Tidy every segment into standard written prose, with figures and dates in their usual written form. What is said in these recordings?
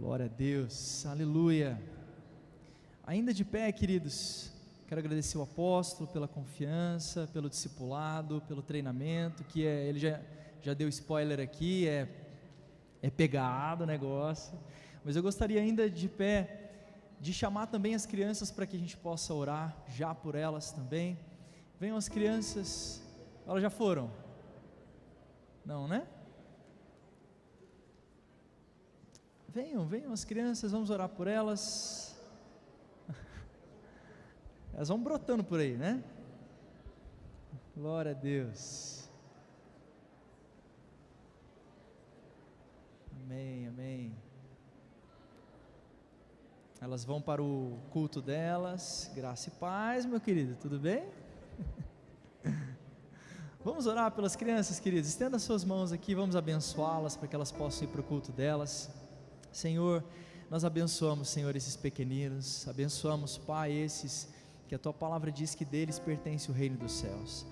Glória a Deus, aleluia. Ainda de pé, queridos, quero agradecer o apóstolo pela confiança, pelo discipulado, pelo treinamento, ele já deu spoiler aqui, é pegado o negócio, mas eu gostaria ainda de pé, de chamar também as crianças para que a gente possa orar já por elas também. Venham as crianças, elas já foram? Não, né? Venham as crianças, vamos orar por elas. Elas vão brotando por aí, né? Glória a Deus. Amém, amém. Elas vão para o culto delas. Graça e paz, meu querido, tudo bem? Vamos orar pelas crianças, queridos. Estenda suas mãos aqui, vamos abençoá-las para que elas possam ir para o culto delas. Senhor, nós abençoamos, Senhor, esses pequeninos, abençoamos, Pai, esses que a Tua palavra diz que deles pertence o reino dos céus.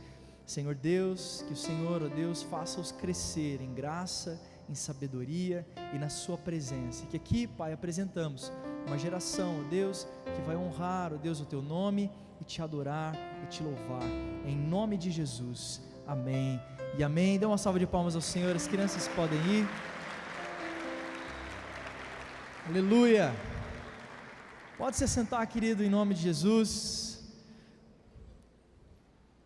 Senhor Deus, que o Senhor, ó Deus, faça-os crescer em graça, em sabedoria e na Sua presença, e que aqui, Pai, apresentamos uma geração, ó Deus, que vai honrar, ó Deus, o Teu nome e Te adorar e Te louvar, em nome de Jesus, amém e amém. Dê uma salva de palmas ao Senhor, as crianças podem ir. Aleluia. Pode se sentar, querido, em nome de Jesus.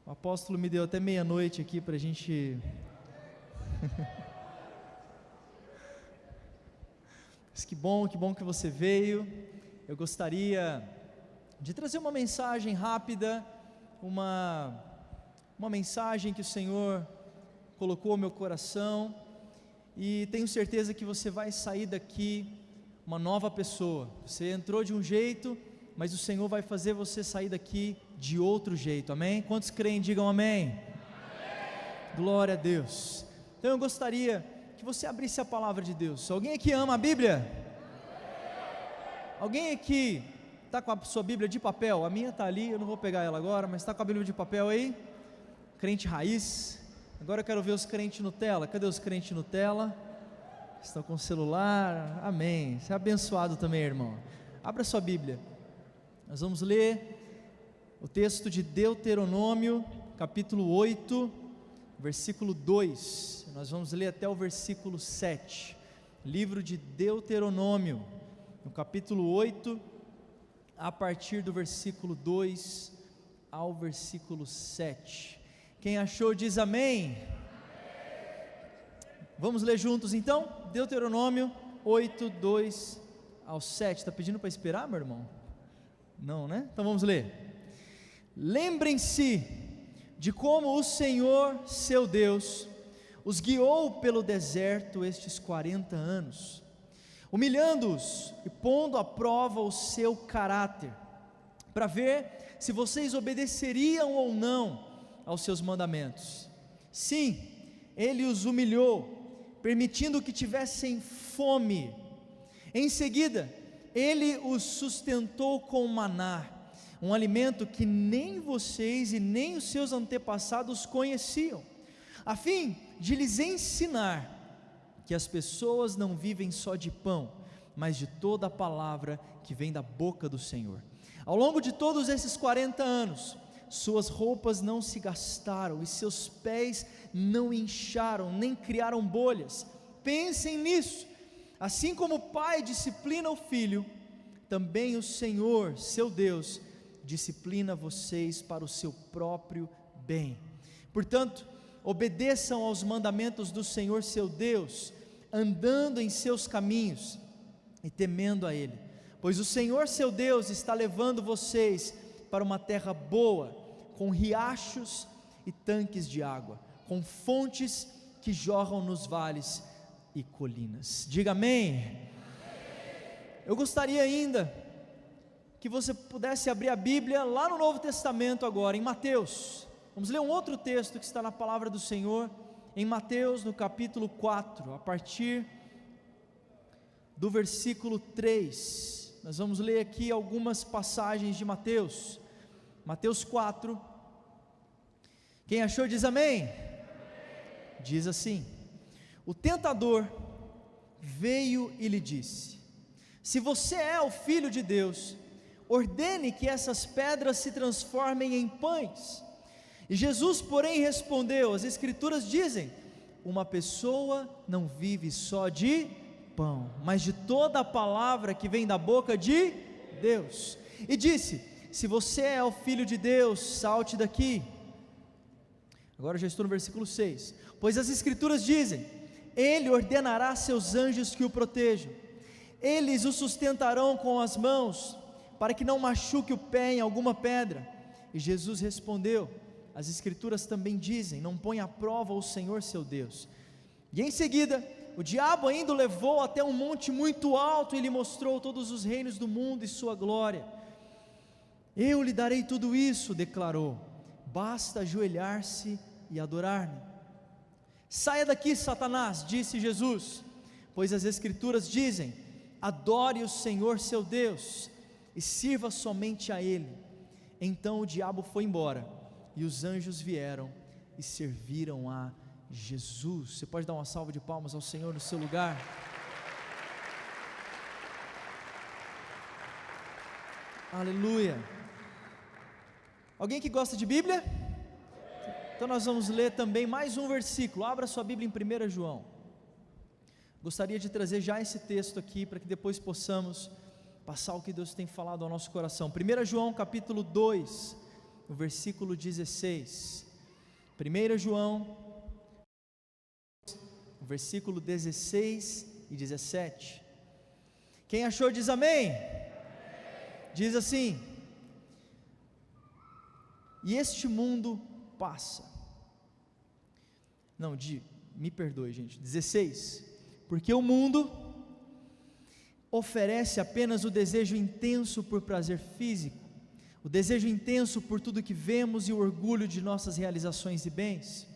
O apóstolo me deu até meia-noite aqui para a gente Mas que bom que você veio. Eu gostaria de trazer uma mensagem rápida, uma mensagem que o Senhor colocou ao meu coração, e tenho certeza que você vai sair daqui uma nova pessoa. Você entrou de um jeito, mas o Senhor vai fazer você sair daqui de outro jeito, amém? Quantos creem, digam amém? Amém. Glória a Deus. Então eu gostaria que você abrisse a palavra de Deus. Alguém aqui ama a Bíblia? Alguém aqui está com a sua Bíblia de papel? A minha está ali, eu não vou pegar ela agora, mas está com a Bíblia de papel aí? Crente raiz. Agora eu quero ver os crentes Nutella. Cadê os crentes Nutella? Estão com o celular, amém. Você é abençoado também, irmão. Abra sua Bíblia. Nós vamos ler o texto de Deuteronômio, capítulo 8, versículo 2. Nós vamos ler até o versículo 7. Livro de Deuteronômio, no capítulo 8, a partir do versículo 2 ao versículo 7. Quem achou diz amém. Vamos ler juntos então, Deuteronômio 8, 2 ao 7, está pedindo para esperar, meu irmão? Não, né? Então vamos ler. Lembrem-se de como o Senhor, seu Deus, os guiou pelo deserto estes 40 anos, humilhando-os e pondo à prova o seu caráter, para ver se vocês obedeceriam ou não aos seus mandamentos. Sim, Ele os humilhou, permitindo que tivessem fome. Em seguida, Ele os sustentou com maná, um alimento que nem vocês e nem os seus antepassados conheciam, a fim de lhes ensinar que as pessoas não vivem só de pão, mas de toda a palavra que vem da boca do Senhor. Ao longo de todos esses 40 anos, suas roupas não se gastaram e seus pés não incharam, nem criaram bolhas. Pensem nisso. Assim como o pai disciplina o filho, também o Senhor, seu Deus, disciplina vocês para o seu próprio bem. Portanto, obedeçam aos mandamentos do Senhor, seu Deus, andando em seus caminhos e temendo a Ele, pois o Senhor, seu Deus, está levando vocês para uma terra boa, com riachos e tanques de água, com fontes que jorram nos vales e colinas. Diga amém. Eu gostaria ainda que você pudesse abrir a Bíblia lá no Novo Testamento agora, em Mateus. Vamos ler um outro texto que está na palavra do Senhor, em Mateus, no capítulo 4, a partir do versículo 3. Nós vamos ler aqui algumas passagens de Mateus. Mateus 4. Quem achou diz amém. Diz assim: o tentador veio e lhe disse: Se você é o Filho de Deus, ordene que essas pedras se transformem em pães. E Jesus, porém, respondeu: as Escrituras dizem, uma pessoa não vive só de pão, mas de toda a palavra que vem da boca de Deus. E disse: se você é o Filho de Deus, salte daqui. Agora eu já estou no versículo 6. Pois as Escrituras dizem, Ele ordenará a seus anjos que o protejam, eles o sustentarão com as mãos, para que não machuque o pé em alguma pedra. E Jesus respondeu: as Escrituras também dizem, não põe à prova o Senhor seu Deus. E em seguida, o diabo ainda o levou até um monte muito alto, e lhe mostrou todos os reinos do mundo e sua glória. Eu lhe darei tudo isso, declarou, basta ajoelhar-se e adorar-me. Saia daqui, Satanás, disse Jesus, pois as Escrituras dizem, adore o Senhor seu Deus, e sirva somente a Ele. Então o diabo foi embora, e os anjos vieram e serviram a Jesus. Você pode dar uma salva de palmas ao Senhor no seu lugar? Aleluia. Alguém que gosta de Bíblia? Então nós vamos ler também mais um versículo. Abra sua Bíblia em 1 João. Gostaria de trazer já esse texto aqui, para que depois possamos passar o que Deus tem falado ao nosso coração. 1 João capítulo 2, no versículo 16. 1 João, versículo 16 e 17. Quem achou diz amém. Diz assim: e este mundo passa. Não, me perdoe, gente. 16. Porque o mundo oferece apenas o desejo intenso por prazer físico, o desejo intenso por tudo que vemos e o orgulho de nossas realizações e bens.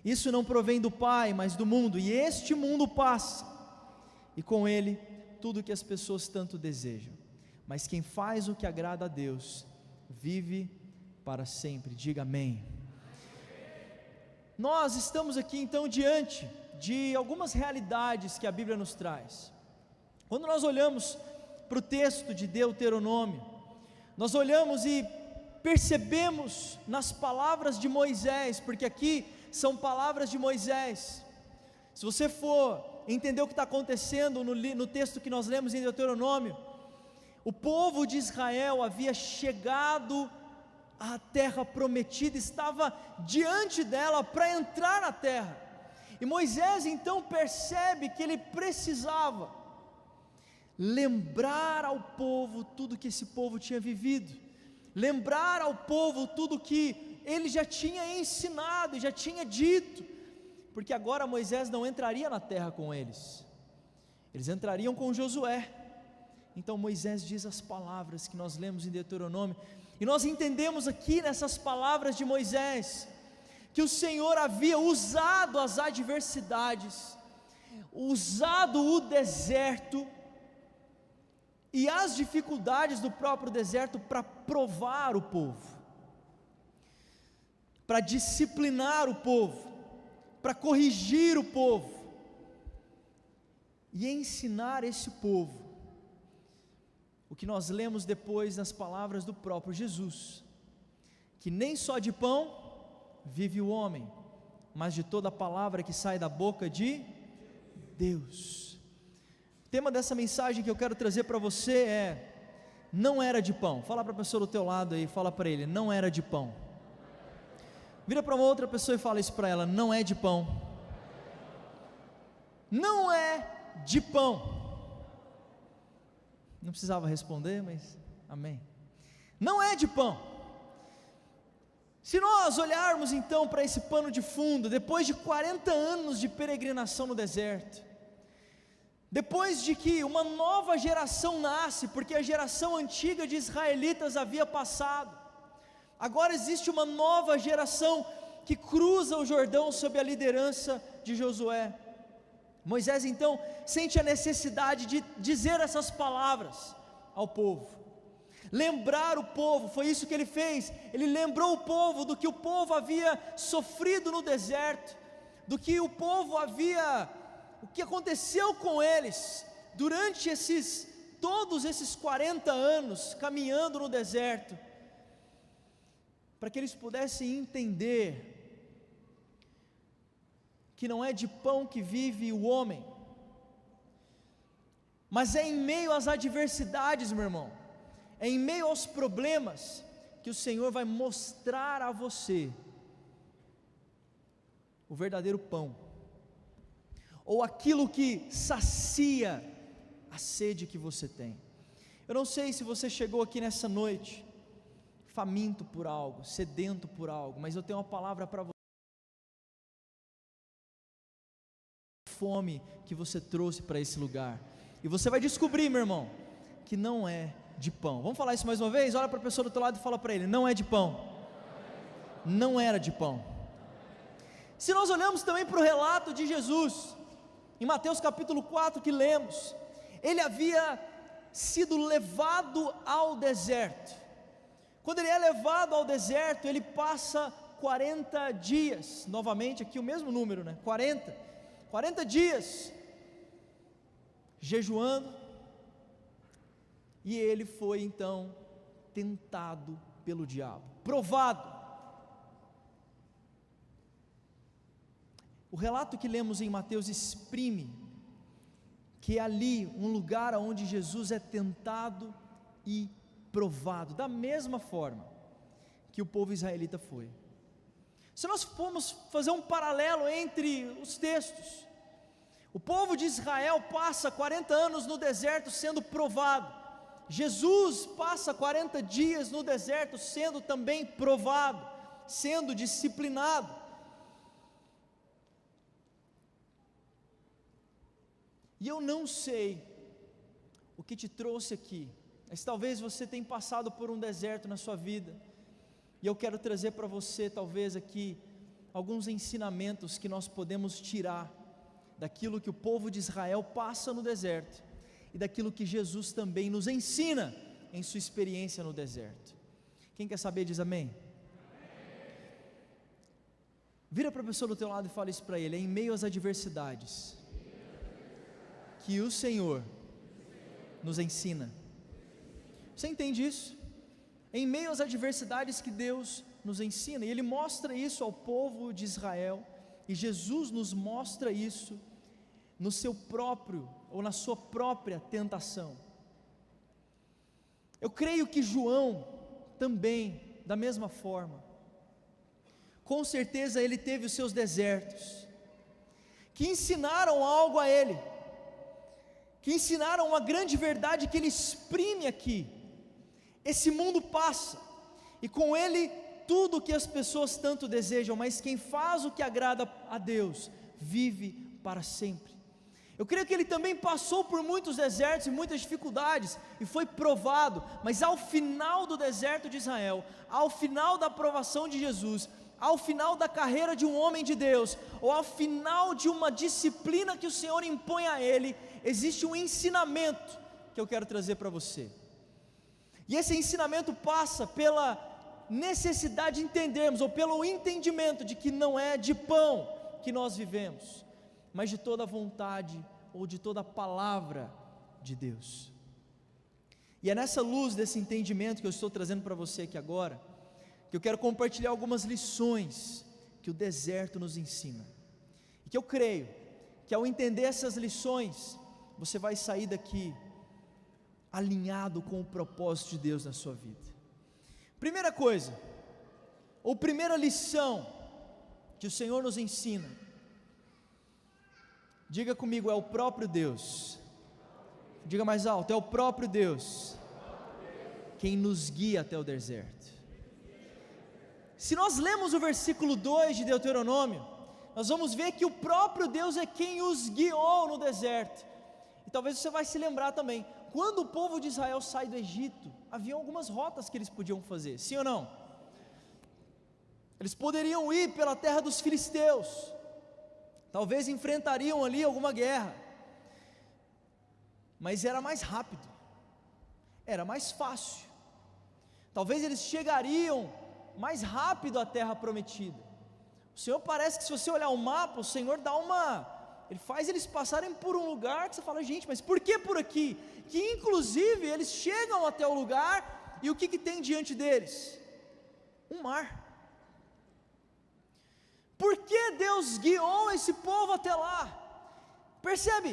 Isso não provém do Pai, mas do mundo, e este mundo passa, e com ele tudo que as pessoas tanto desejam. Mas quem faz o que agrada a Deus, vive para sempre. Diga amém. Nós estamos aqui então diante de algumas realidades que a Bíblia nos traz. Quando nós olhamos para o texto de Deuteronômio, nós olhamos e percebemos nas palavras de Moisés, porque aqui são palavras de Moisés. Se você for entender o que está acontecendo no texto que nós lemos em Deuteronômio, o povo de Israel havia chegado à terra prometida, estava diante dela para entrar na terra, e Moisés então percebe que ele precisava lembrar ao povo tudo que esse povo tinha vivido, lembrar ao povo tudo que ele já tinha ensinado e já tinha dito, porque agora Moisés não entraria na terra com eles, eles entrariam com Josué. Então Moisés diz as palavras que nós lemos em Deuteronômio, e nós entendemos aqui nessas palavras de Moisés, que o Senhor havia usado as adversidades, usado o deserto, e as dificuldades do próprio deserto para provar o povo, para disciplinar o povo, para corrigir o povo, e ensinar esse povo, o que nós lemos depois nas palavras do próprio Jesus, que nem só de pão vive o homem, mas de toda a palavra que sai da boca de Deus. O tema dessa mensagem que eu quero trazer para você é: não era de pão. Fala para a pessoa do teu lado aí, fala para ele: não era de pão. Vira para uma outra pessoa e fala isso para ela: não é de pão. Não é de pão. Não precisava responder, mas amém. Não é de pão. Se nós olharmos então para esse pano de fundo, depois de 40 anos de peregrinação no deserto, depois de que uma nova geração nasce, porque a geração antiga de israelitas havia passado, agora existe uma nova geração que cruza o Jordão sob a liderança de Josué. Moisés então sente a necessidade de dizer essas palavras ao povo, lembrar o povo. Foi isso que ele fez. Ele lembrou o povo do que o povo havia sofrido no deserto, do que o povo havia, o que aconteceu com eles durante esses todos esses 40 anos caminhando no deserto, para que eles pudessem entender que não é de pão que vive o homem, mas é em meio às adversidades, meu irmão, é em meio aos problemas, que o Senhor vai mostrar a você o verdadeiro pão, ou aquilo que sacia a sede que você tem. Eu não sei se você chegou aqui nessa noite faminto por algo, sedento por algo, mas eu tenho uma palavra para você. Fome que você trouxe para esse lugar, e você vai descobrir, meu irmão, que não é de pão. Vamos falar isso mais uma vez? Olha para a pessoa do teu lado e fala para ele: não é de pão, não era de pão. Se nós olhamos também para o relato de Jesus, em Mateus capítulo 4 que lemos, ele havia sido levado ao deserto. Quando ele é levado ao deserto, ele passa 40 dias, novamente aqui o mesmo número, né? 40 dias, jejuando, e ele foi então tentado pelo diabo, provado. O relato que lemos em Mateus exprime que é ali um lugar onde Jesus é tentado e provado, da mesma forma que o povo israelita foi. Se nós formos fazer um paralelo entre os textos, o povo de Israel passa 40 anos no deserto sendo provado, Jesus passa 40 dias no deserto sendo também provado, sendo disciplinado. E eu não sei o que te trouxe aqui, mas talvez você tenha passado por um deserto na sua vida, e eu quero trazer para você talvez aqui alguns ensinamentos que nós podemos tirar daquilo que o povo de Israel passa no deserto, e daquilo que Jesus também nos ensina em sua experiência no deserto. Quem quer saber diz amém? Vira para a pessoa do teu lado e fala isso para ele: é em meio às adversidades que o Senhor nos ensina. Você entende isso? Em meio às adversidades que Deus nos ensina, e Ele mostra isso ao povo de Israel, e Jesus nos mostra isso no seu próprio, ou na sua própria tentação. Eu creio que João também, da mesma forma, com certeza ele teve os seus desertos, que ensinaram algo a ele, que ensinaram uma grande verdade que ele exprime aqui: esse mundo passa, e com ele tudo o que as pessoas tanto desejam, mas quem faz o que agrada a Deus, vive para sempre. Eu creio que ele também passou por muitos desertos e muitas dificuldades, e foi provado, mas ao final do deserto de Israel, ao final da provação de Jesus, ao final da carreira de um homem de Deus, ou ao final de uma disciplina que o Senhor impõe a ele, existe um ensinamento que eu quero trazer para você, e esse ensinamento passa pela necessidade de entendermos, ou pelo entendimento de que não é de pão que nós vivemos, mas de toda a vontade, ou de toda a palavra de Deus. E é nessa luz desse entendimento que eu estou trazendo para você aqui agora, que eu quero compartilhar algumas lições que o deserto nos ensina, e que eu creio que ao entender essas lições, você vai sair daqui alinhado com o propósito de Deus na sua vida. Primeira coisa, ou primeira lição que o Senhor nos ensina, diga comigo: é o próprio Deus. Diga mais alto: é o próprio Deus quem nos guia até o deserto. Se nós lemos o versículo 2 de Deuteronômio, nós vamos ver que o próprio Deus é quem os guiou no deserto. E talvez você vai se lembrar também, quando o povo de Israel sai do Egito, havia algumas rotas que eles podiam fazer, sim ou não? Eles poderiam ir pela terra dos filisteus, talvez enfrentariam ali alguma guerra, mas era mais rápido, era mais fácil, talvez eles chegariam mais rápido à terra prometida. O Senhor parece que, se você olhar o mapa, o Senhor ele faz eles passarem por um lugar que você fala: gente, mas por que por aqui? que inclusive eles chegam até o lugar, e o que tem diante deles? Um mar. Por que Deus guiou esse povo até lá? Percebe?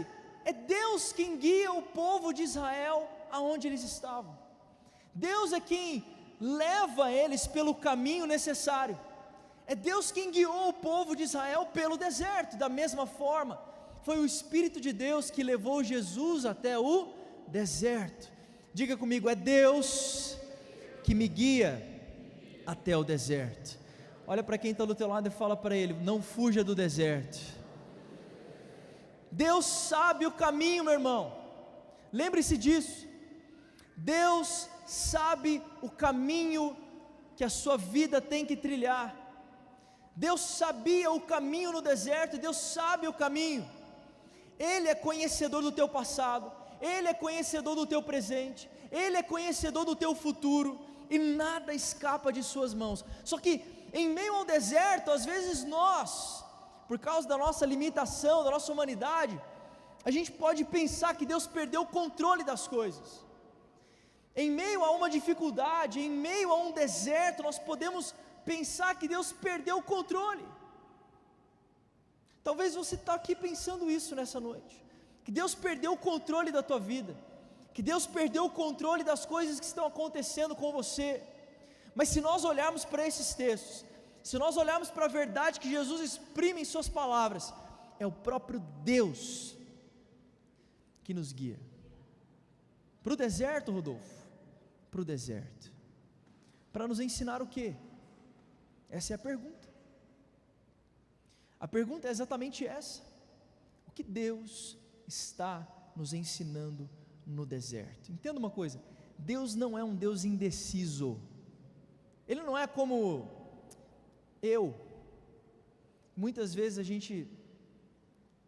É Deus quem guia o povo de Israel aonde eles estavam. Deus é quem leva eles pelo caminho necessário. É Deus quem guiou o povo de Israel pelo deserto. Da mesma forma, foi o Espírito de Deus que levou Jesus até o deserto. Diga comigo, é Deus que me guia até o deserto. Olha para quem está do teu lado e fala para ele: não fuja do deserto. Deus sabe o caminho, meu irmão. Lembre-se disso. Deus sabe o caminho que a sua vida tem que trilhar. Deus sabia o caminho no deserto, e Deus sabe o caminho. Ele é conhecedor do teu passado, Ele é conhecedor do teu presente, Ele é conhecedor do teu futuro, e nada escapa de suas mãos. Só que em meio ao deserto, às vezes nós, por causa da nossa limitação, da nossa humanidade, a gente pode pensar que Deus perdeu o controle das coisas. Em meio a uma dificuldade, em meio a um deserto, nós podemos pensar que Deus perdeu o controle. Talvez você está aqui pensando isso nessa noite, que Deus perdeu o controle da tua vida, que Deus perdeu o controle das coisas que estão acontecendo com você. Mas se nós olharmos para esses textos, se nós olharmos para a verdade que Jesus exprime em suas palavras, é o próprio Deus que nos guia. Para o deserto, Rodolfo? Para o deserto. Para nos ensinar o quê? Essa é a pergunta. A pergunta é exatamente essa: o que Deus está nos ensinando no deserto? Entenda uma coisa: Deus não é um Deus indeciso. Ele não é como eu. Muitas vezes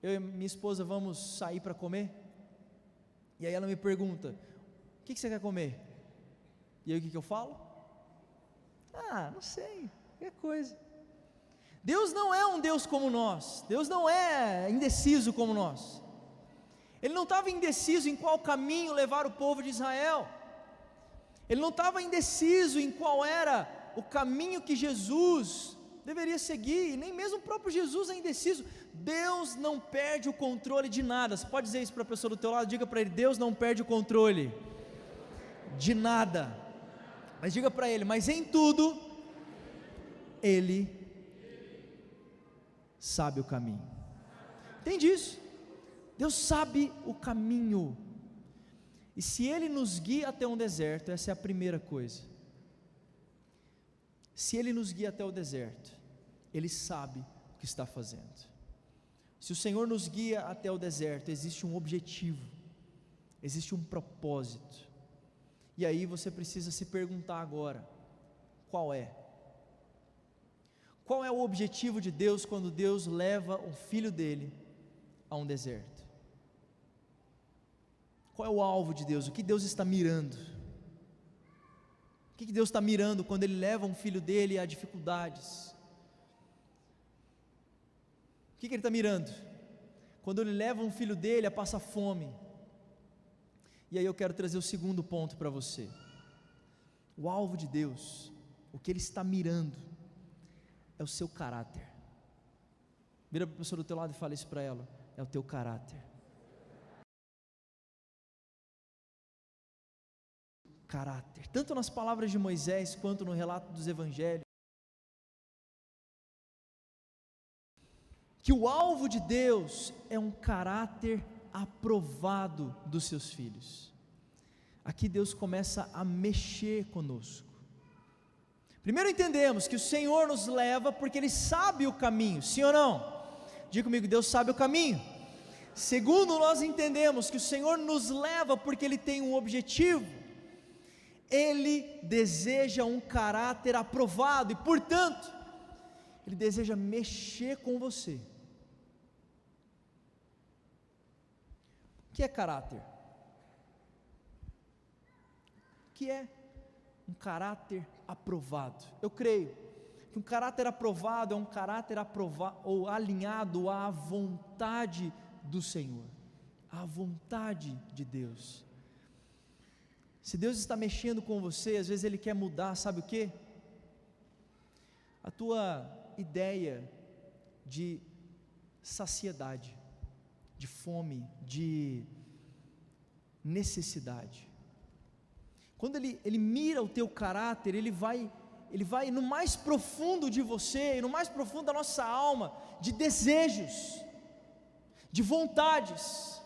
eu e minha esposa vamos sair para comer, e aí ela me pergunta: o que você quer comer? E aí o que eu falo? Não sei, qualquer coisa. Deus não é um Deus como nós. Deus não é indeciso como nós. Ele não estava indeciso em qual caminho levar o povo de Israel. Ele não estava indeciso em qual era o caminho que Jesus deveria seguir, e nem mesmo o próprio Jesus é indeciso. Deus não perde o controle de nada. Você pode dizer isso para a pessoa do teu lado? Diga para ele: Deus não perde o controle de nada. Mas diga para ele: mas em tudo Ele sabe o caminho. Entende isso? Deus sabe o caminho. E se Ele nos guia até um deserto, essa é a primeira coisa. Se Ele nos guia até o deserto, Ele sabe o que está fazendo. Se o Senhor nos guia até o deserto, existe um objetivo, existe um propósito. E aí você precisa se perguntar agora: qual é? Qual é o objetivo de Deus quando Deus leva o filho dele a um deserto? Qual é o alvo de Deus? O que Deus está mirando? O que Deus está mirando quando Ele leva um filho dele a dificuldades? O que Ele está mirando? Quando Ele leva um filho dele a passar fome. E aí eu quero trazer o segundo ponto para você. O alvo de Deus, o que Ele está mirando, é o seu caráter. Vira para a pessoa do teu lado e fala isso para ela: é o teu caráter. Caráter, tanto nas palavras de Moisés quanto no relato dos evangelhos, que o alvo de Deus é um caráter aprovado dos seus filhos. Aqui Deus começa a mexer conosco. Primeiro entendemos que o Senhor nos leva porque Ele sabe o caminho, sim ou não? Diga comigo: Deus sabe o caminho. Segundo, nós entendemos que o Senhor nos leva porque Ele tem um objetivo. Ele deseja um caráter aprovado e, portanto, Ele deseja mexer com você. O que é caráter? O que é um caráter aprovado? Eu creio que um caráter aprovado é um caráter aprovado ou alinhado à vontade do Senhor, à vontade de Deus. Se Deus está mexendo com você, às vezes Ele quer mudar, sabe o quê? A tua ideia de saciedade, de fome, de necessidade. Quando Ele mira o teu caráter, Ele vai no mais profundo de você, e no mais profundo da nossa alma, de desejos, de vontades.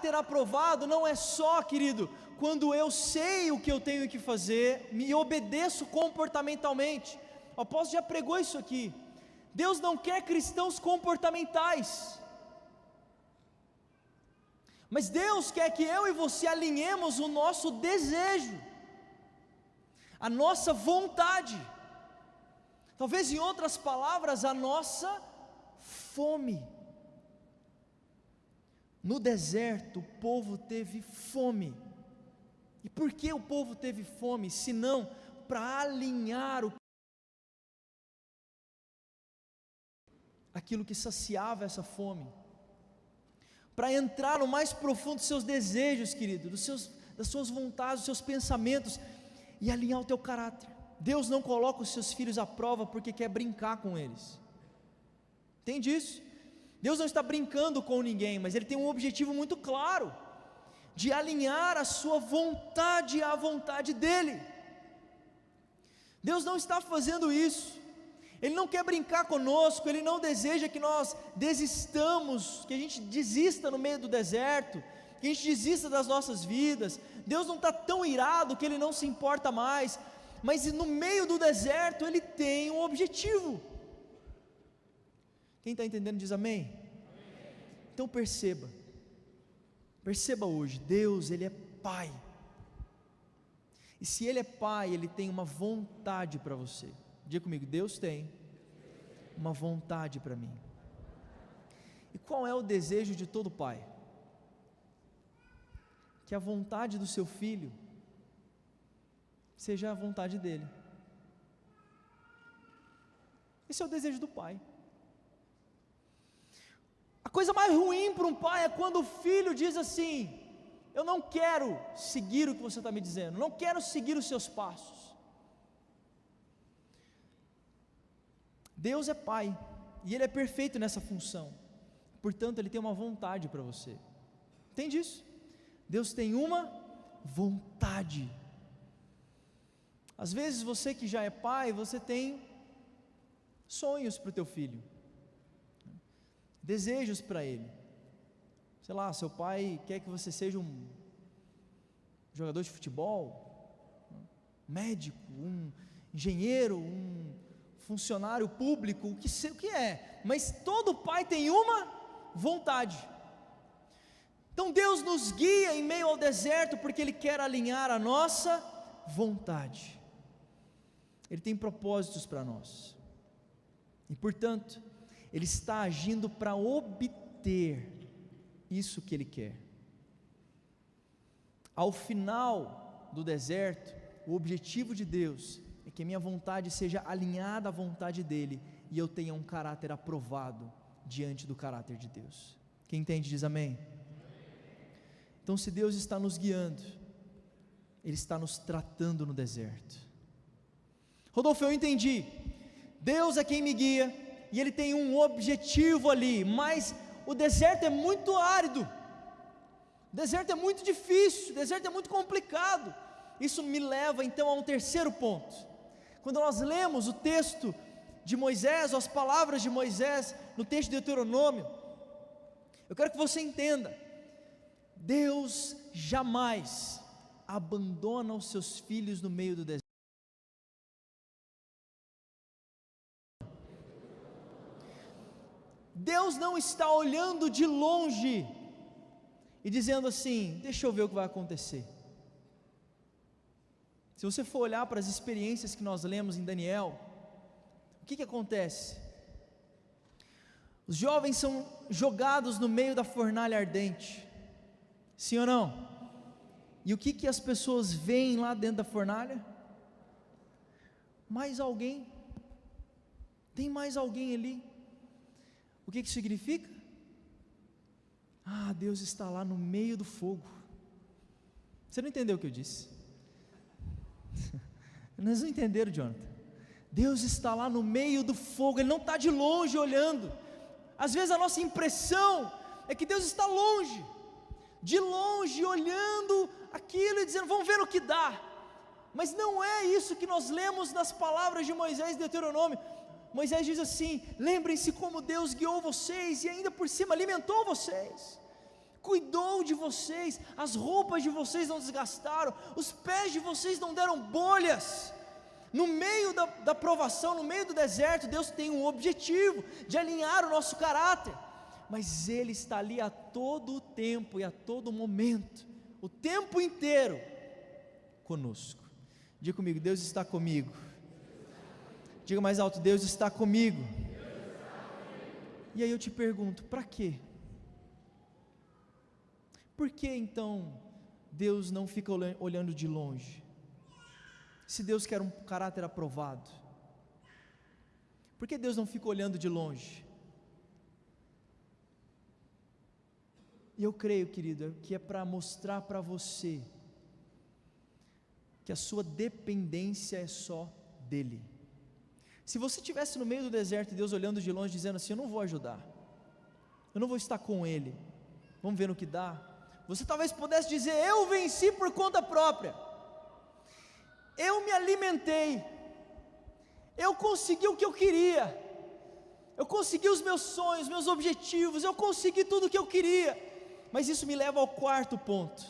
Ter aprovado não é só, querido, quando eu sei o que eu tenho que fazer, me obedeço comportamentalmente. O apóstolo já pregou isso aqui. Deus não quer cristãos comportamentais, mas Deus quer que eu e você alinhemos o nosso desejo, a nossa vontade, talvez em outras palavras, a nossa fome. No deserto, o povo teve fome. E por que o povo teve fome? Senão para alinhar aquilo que saciava essa fome, para entrar no mais profundo dos seus desejos, querido, das suas vontades, dos seus pensamentos, e alinhar o teu caráter. Deus não coloca os seus filhos à prova porque quer brincar com eles. Entende isso? Deus não está brincando com ninguém, mas Ele tem um objetivo muito claro, de alinhar a sua vontade à vontade dEle. Deus não está fazendo isso, Ele não quer brincar conosco, Ele não deseja que nós desistamos, que a gente desista no meio do deserto, que a gente desista das nossas vidas. Deus não está tão irado que Ele não se importa mais, mas no meio do deserto Ele tem um objetivo. Quem está entendendo diz amém? Então perceba hoje, Deus, Ele é Pai, e se Ele é Pai, Ele tem uma vontade para você. Diga comigo, Deus tem uma vontade para mim. E qual é o desejo de todo pai? Que a vontade do seu filho seja a vontade dele. Esse é o desejo do pai. A coisa mais ruim para um pai é quando o filho diz assim: eu não quero seguir o que você está me dizendo, não quero seguir os seus passos. Deus é Pai, e Ele é perfeito nessa função, portanto Ele tem uma vontade para você. Entende isso? Deus tem uma vontade. Às vezes você que já é pai, você tem sonhos para o teu filho, desejos para ele. Sei lá, seu pai quer que você seja um jogador de futebol, um médico, um engenheiro, um funcionário público, o que é, mas todo pai tem uma vontade. Então Deus nos guia em meio ao deserto, porque Ele quer alinhar a nossa vontade. Ele tem propósitos para nós, e portanto, Ele está agindo para obter isso que Ele quer. Ao final do deserto, o objetivo de Deus é que a minha vontade seja alinhada à vontade dEle, e eu tenha um caráter aprovado diante do caráter de Deus. Quem entende diz amém? Então, se Deus está nos guiando, Ele está nos tratando no deserto. Rodolfo, eu entendi, Deus é quem me guia, e Ele tem um objetivo ali, mas o deserto é muito árido, o deserto é muito difícil, o deserto é muito complicado. Isso me leva então a um terceiro ponto. Quando nós lemos o texto de Moisés, ou as palavras de Moisés, no texto de Deuteronômio, eu quero que você entenda, Deus jamais abandona os seus filhos no meio do deserto. Deus não está olhando de longe e dizendo assim: deixa eu ver o que vai acontecer. Se você for olhar para as experiências que nós lemos em Daniel, o que acontece? Os jovens são jogados no meio da fornalha ardente, sim ou não? E o que as pessoas veem lá dentro da fornalha? Mais alguém, tem mais alguém ali. O que significa? Deus está lá no meio do fogo. Você não entendeu o que eu disse? Eles não entenderam, Jonathan. Deus está lá no meio do fogo, Ele não está de longe olhando. Às vezes a nossa impressão é que Deus está longe, de longe, olhando aquilo e dizendo, vamos ver o que dá. Mas não é isso que nós lemos nas palavras de Moisés em Deuteronômio. Moisés diz assim: lembrem-se como Deus guiou vocês e ainda por cima alimentou vocês, cuidou de vocês, as roupas de vocês não desgastaram, os pés de vocês não deram bolhas. No meio da provação, no meio do deserto, Deus tem um objetivo de alinhar o nosso caráter, mas Ele está ali a todo o tempo e a todo momento, o tempo inteiro conosco. Diga comigo, Deus está comigo. Diga mais alto, Deus está comigo. E aí eu te pergunto, para quê? Por que então Deus não fica olhando de longe? Se Deus quer um caráter aprovado, por que Deus não fica olhando de longe? E eu creio, querido, que é para mostrar para você que a sua dependência é só dEle. Se você estivesse no meio do deserto e Deus olhando de longe dizendo assim, eu não vou ajudar, eu não vou estar com Ele, vamos ver no que dá, você talvez pudesse dizer, eu venci por conta própria, eu me alimentei, eu consegui o que eu queria, eu consegui os meus sonhos, meus objetivos, eu consegui tudo o que eu queria. Mas isso me leva ao quarto ponto,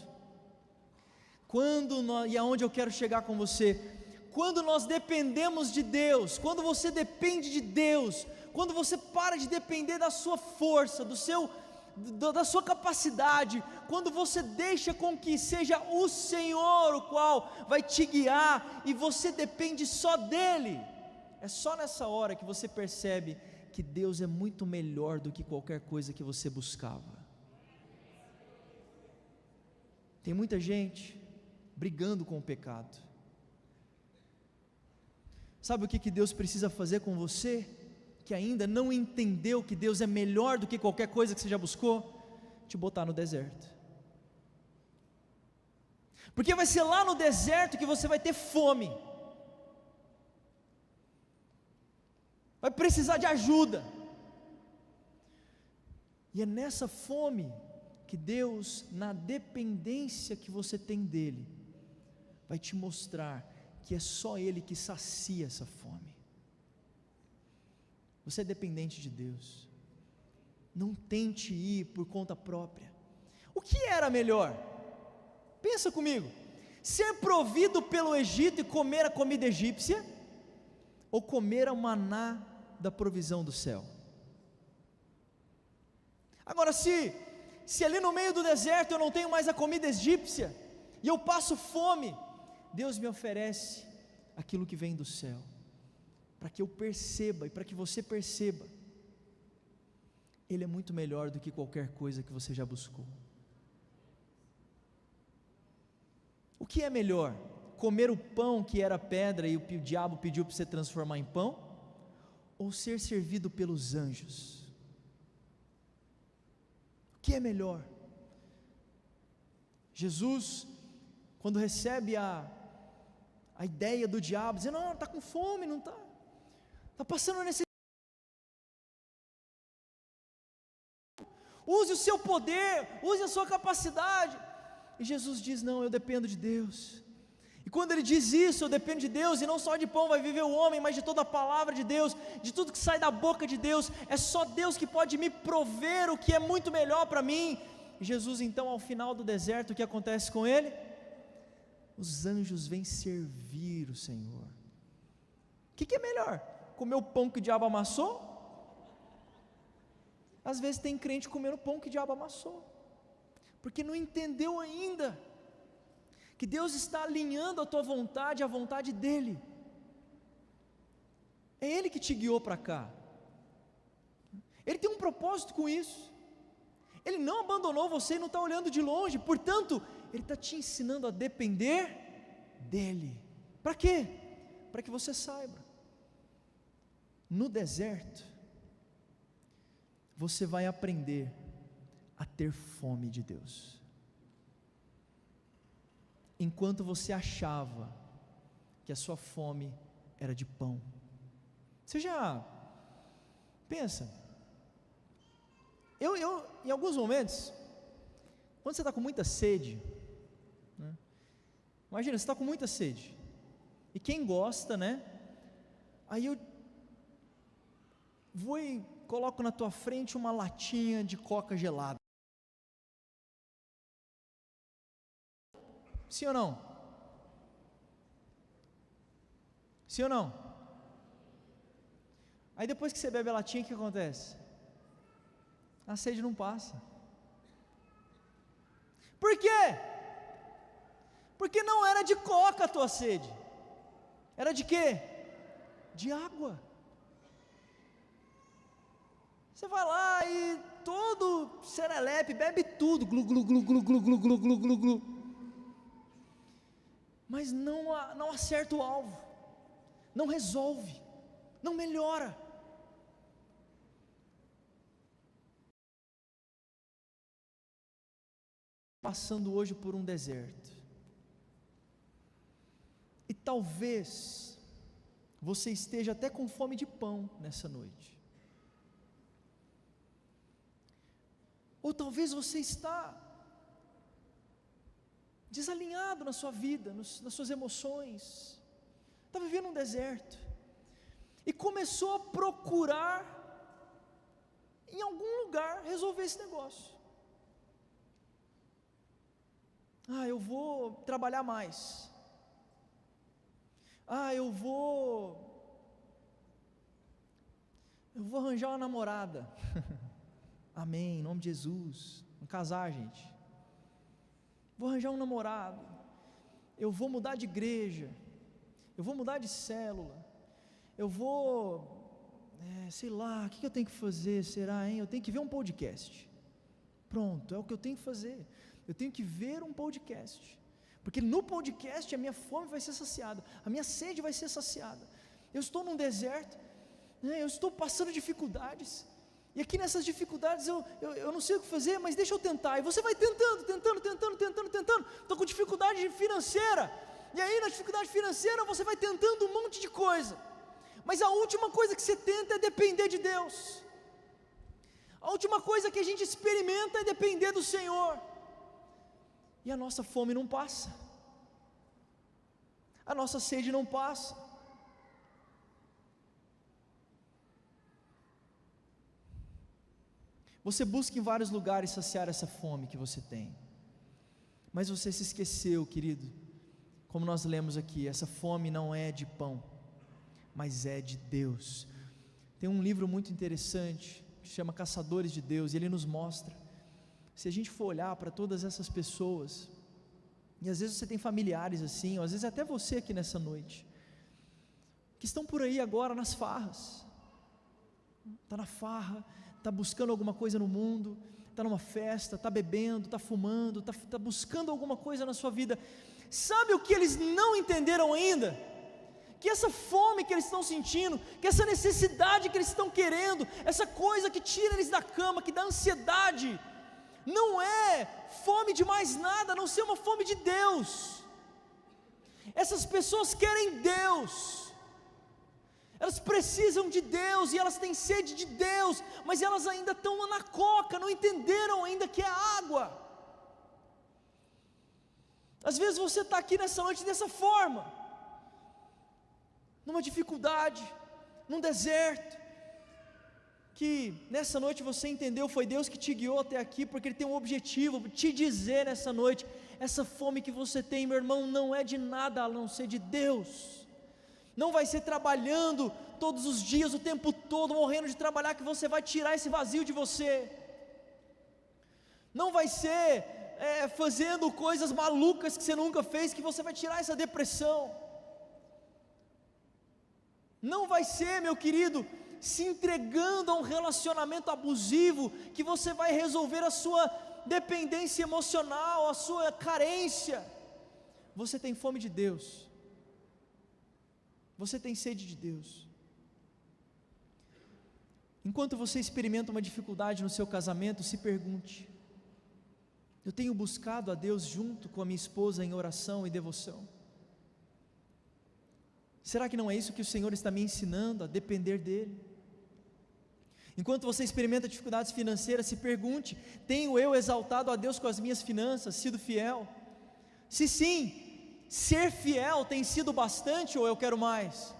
e aonde eu quero chegar com você, quando nós dependemos de Deus, quando você depende de Deus, quando você para de depender da sua força, da sua capacidade, quando você deixa com que seja o Senhor o qual vai te guiar, e você depende só dEle, é só nessa hora que você percebe que Deus é muito melhor do que qualquer coisa que você buscava. Tem muita gente brigando com o pecado. Sabe o que Deus precisa fazer com você, que ainda não entendeu que Deus é melhor do que qualquer coisa que você já buscou? Te botar no deserto, porque vai ser lá no deserto que você vai ter fome, vai precisar de ajuda, e é nessa fome que Deus, na dependência que você tem dEle, vai te mostrar que é só Ele que sacia essa fome. Você é dependente de Deus, não tente ir por conta própria. O que era melhor? Pensa comigo, ser provido pelo Egito e comer a comida egípcia, ou comer o maná da provisão do céu? Agora, se ali no meio do deserto eu não tenho mais a comida egípcia, e eu passo fome, Deus me oferece aquilo que vem do céu, para que eu perceba, e para que você perceba, Ele é muito melhor do que qualquer coisa que você já buscou. O que é melhor? Comer o pão que era pedra e o diabo pediu para você transformar em pão? Ou ser servido pelos anjos? O que é melhor? Jesus, quando recebe a ideia do diabo, dizendo, não, está com fome, não está passando necessidade, use o seu poder, use a sua capacidade, e Jesus diz, não, eu dependo de Deus. E quando Ele diz isso, eu dependo de Deus, e não só de pão vai viver o homem, mas de toda a palavra de Deus, de tudo que sai da boca de Deus, é só Deus que pode me prover o que é muito melhor para mim. E Jesus então, ao final do deserto, o que acontece com Ele? Os anjos vêm servir o Senhor. O que é melhor? Comer o pão que o diabo amassou? Às vezes tem crente comendo pão que o diabo amassou, porque não entendeu ainda que Deus está alinhando a tua vontade à vontade dEle. É Ele que te guiou para cá, Ele tem um propósito com isso, Ele não abandonou você e não está olhando de longe, portanto, Ele está te ensinando a depender dEle. Para quê? Para que você saiba, no deserto, você vai aprender a ter fome de Deus. Enquanto você achava que a sua fome era de pão. Você já pensa, eu em alguns momentos, quando você está com muita sede, né? Imagina, você está com muita sede, e quem gosta, né? Aí eu vou e coloco na tua frente uma latinha de coca gelada. Sim ou não? Sim ou não? Aí depois que você bebe a latinha, o que acontece? A sede não passa. Por quê? Porque não era de coca a tua sede. Era de quê? De água. Você vai lá e todo serelepe, bebe tudo, glu, glu, glu, glu, glu, glu, glu, glu, glu, glu. Mas não acerta o alvo, não resolve, não melhora. Passando hoje por um deserto, e talvez você esteja até com fome de pão nessa noite, ou talvez você está desalinhado na sua vida, nas suas emoções, está vivendo um deserto, e começou a procurar em algum lugar resolver esse negócio. Eu vou trabalhar mais, eu vou arranjar uma namorada, amém, em nome de Jesus, vamos casar, gente. Vou arranjar um namorado, eu vou mudar de igreja, eu vou mudar de célula, eu vou, sei lá, o que eu tenho que fazer, será, hein? Eu tenho que ver um podcast, pronto, é o que eu tenho que fazer, eu tenho que ver um podcast, porque no podcast a minha fome vai ser saciada, a minha sede vai ser saciada. Eu estou num deserto, eu estou passando dificuldades, e aqui nessas dificuldades eu não sei o que fazer, mas deixa eu tentar. E você vai tentando, estou com dificuldade financeira, e aí na dificuldade financeira você vai tentando um monte de coisa, mas a última coisa que você tenta é depender de Deus. A última coisa que a gente experimenta é depender do Senhor, e a nossa fome não passa, a nossa sede não passa. Você busca em vários lugares saciar essa fome que você tem, mas você se esqueceu, querido, como nós lemos aqui, essa fome não é de pão, mas é de Deus. Tem um livro muito interessante, que se chama Caçadores de Deus, e ele nos mostra, se a gente for olhar para todas essas pessoas, e às vezes você tem familiares assim, ou às vezes até você aqui nessa noite, que estão por aí agora nas farras, está na farra, está buscando alguma coisa no mundo, está numa festa, está bebendo, está fumando, está buscando alguma coisa na sua vida. Sabe o que eles não entenderam ainda? Que essa fome que eles estão sentindo, que essa necessidade que eles estão querendo, essa coisa que tira eles da cama, que dá ansiedade, não é fome de mais nada, a não ser uma fome de Deus. Essas pessoas querem Deus, elas precisam de Deus, e elas têm sede de Deus, mas elas ainda estão na coca, não entenderam ainda que é água. Às vezes você está aqui nessa noite dessa forma, numa dificuldade, num deserto, que nessa noite você entendeu, foi Deus que te guiou até aqui, porque Ele tem um objetivo, te dizer nessa noite, essa fome que você tem, meu irmão, não é de nada a não ser de Deus. Não vai ser trabalhando todos os dias, o tempo todo, morrendo de trabalhar, que você vai tirar esse vazio de você. Não vai ser fazendo coisas malucas que você nunca fez, que você vai tirar essa depressão. Não vai ser, meu querido, se entregando a um relacionamento abusivo, que você vai resolver a sua dependência emocional, a sua carência. Você tem fome de Deus, você tem sede de Deus. Enquanto você experimenta uma dificuldade no seu casamento, se pergunte: Eu tenho buscado a Deus junto com a minha esposa em oração e devoção? Será que não é isso que o Senhor está me ensinando, a depender dEle? Enquanto você experimenta dificuldades financeiras, se pergunte: tenho eu exaltado a Deus com as minhas finanças, sido fiel? Se sim, ser fiel tem sido bastante ou eu quero mais?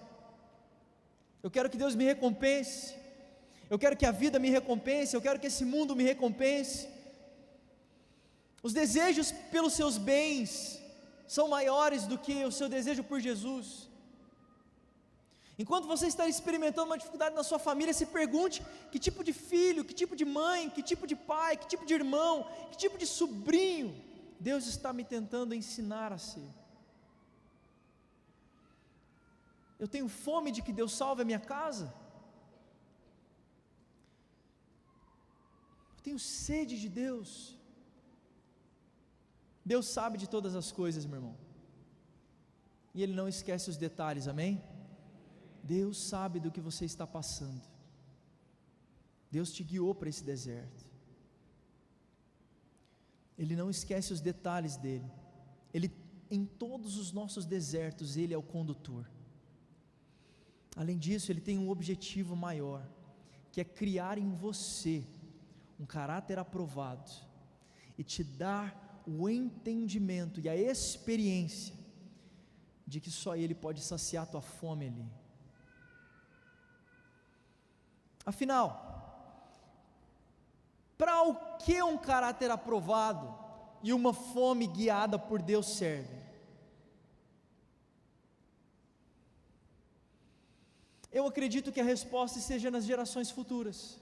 Eu quero que Deus me recompense, eu quero que a vida me recompense, eu quero que esse mundo me recompense. Os desejos pelos seus bens são maiores do que o seu desejo por Jesus. Enquanto você está experimentando uma dificuldade na sua família, se pergunte: que tipo de filho, que tipo de mãe, que tipo de pai, que tipo de irmão, que tipo de sobrinho Deus está me tentando ensinar a ser? Eu tenho fome de que Deus salve a minha casa? Eu tenho sede de Deus? Deus sabe de todas as coisas, meu irmão, e Ele não esquece os detalhes, amém? Deus sabe do que você está passando. Deus te guiou para esse deserto. Ele não esquece os detalhes dele. Ele, em todos os nossos desertos, Ele é o condutor. Além disso, Ele tem um objetivo maior, que é criar em você um caráter aprovado e te dar o entendimento e a experiência de que só Ele pode saciar a tua fome ali. Afinal, para o que um caráter aprovado e uma fome guiada por Deus servem? Eu acredito que a resposta esteja nas gerações futuras.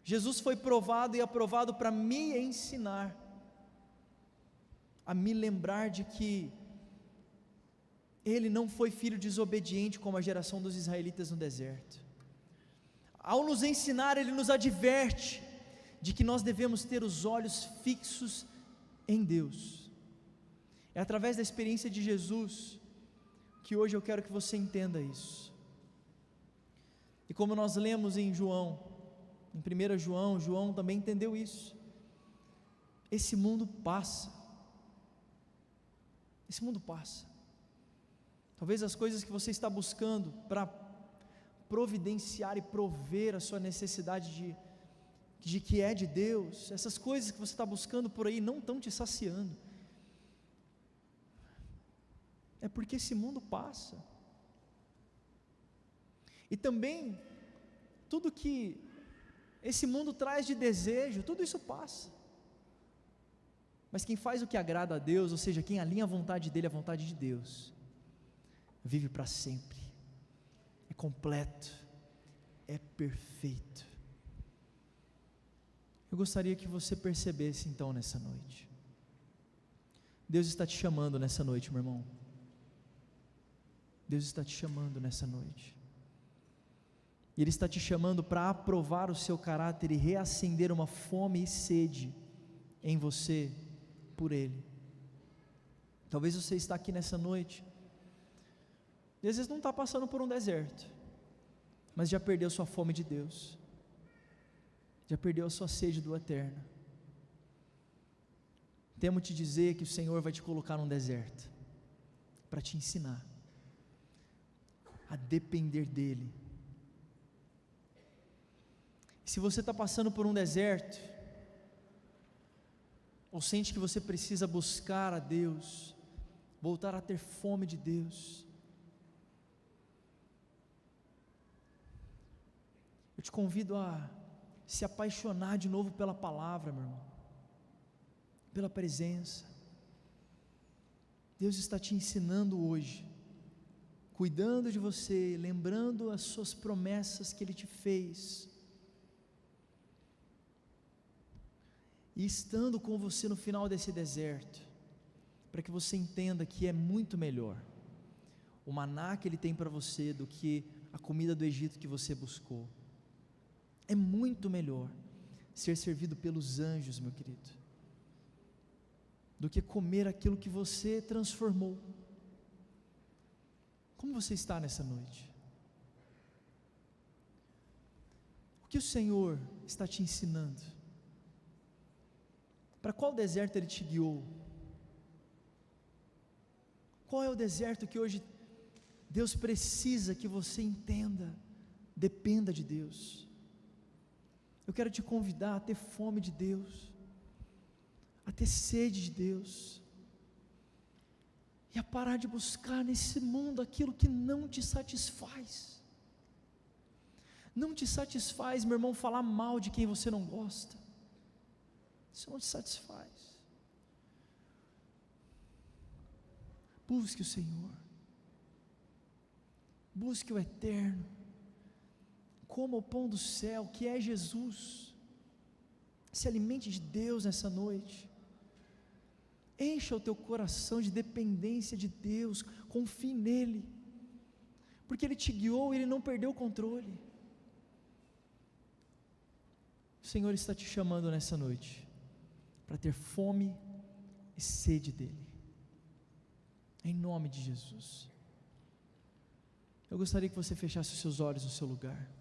Jesus foi provado e aprovado para me ensinar a me lembrar de que Ele não foi filho desobediente como a geração dos israelitas no deserto. Ao nos ensinar, Ele nos adverte de que nós devemos ter os olhos fixos em Deus. É através da experiência de Jesus que hoje eu quero que você entenda isso. E como nós lemos em João, em 1 João, João também entendeu isso. Esse mundo passa. Esse mundo passa. Talvez as coisas que você está buscando para providenciar e prover a sua necessidade de que é de Deus, essas coisas que você está buscando por aí não estão te saciando. É porque esse mundo passa. E também, tudo que esse mundo traz de desejo, tudo isso passa. Mas quem faz o que agrada a Deus, ou seja, quem alinha a vontade dEle à vontade de Deus, vive para sempre, é completo, é perfeito. Eu gostaria que você percebesse então nessa noite, Deus está te chamando nessa noite, meu irmão. Deus está te chamando nessa noite. E Ele está te chamando para aprovar o seu caráter e reacender uma fome e sede em você por Ele. Talvez você está aqui nessa noite e às vezes não está passando por um deserto, mas já perdeu sua fome de Deus, já perdeu a sua sede do eterno. Temo te dizer que o Senhor vai te colocar num deserto para te ensinar a depender dEle. Se você está passando por um deserto, ou sente que você precisa buscar a Deus, voltar a ter fome de Deus, eu te convido a se apaixonar de novo pela palavra, meu irmão, pela presença. Deus está te ensinando hoje, cuidando de você, lembrando as suas promessas que Ele te fez, e estando com você no final desse deserto, para que você entenda que é muito melhor o maná que Ele tem para você do que a comida do Egito que você buscou. É muito melhor ser servido pelos anjos, meu querido, do que comer aquilo que você transformou. Como você está nessa noite? O que o Senhor está te ensinando? Para qual deserto Ele te guiou? Qual é o deserto que hoje Deus precisa que você entenda? Dependa de Deus. Eu quero te convidar a ter fome de Deus, a ter sede de Deus, e a parar de buscar nesse mundo aquilo que não te satisfaz. Não te satisfaz, meu irmão, falar mal de quem você não gosta. Isso não te satisfaz. Busque o Senhor, busque o eterno, coma o pão do céu, que é Jesus. Se alimente de Deus nessa noite, encha o teu coração de dependência de Deus, confie nele, porque Ele te guiou e Ele não perdeu o controle. O Senhor está te chamando nessa noite, para ter fome e sede dEle, em nome de Jesus. Eu gostaria que você fechasse os seus olhos no seu lugar.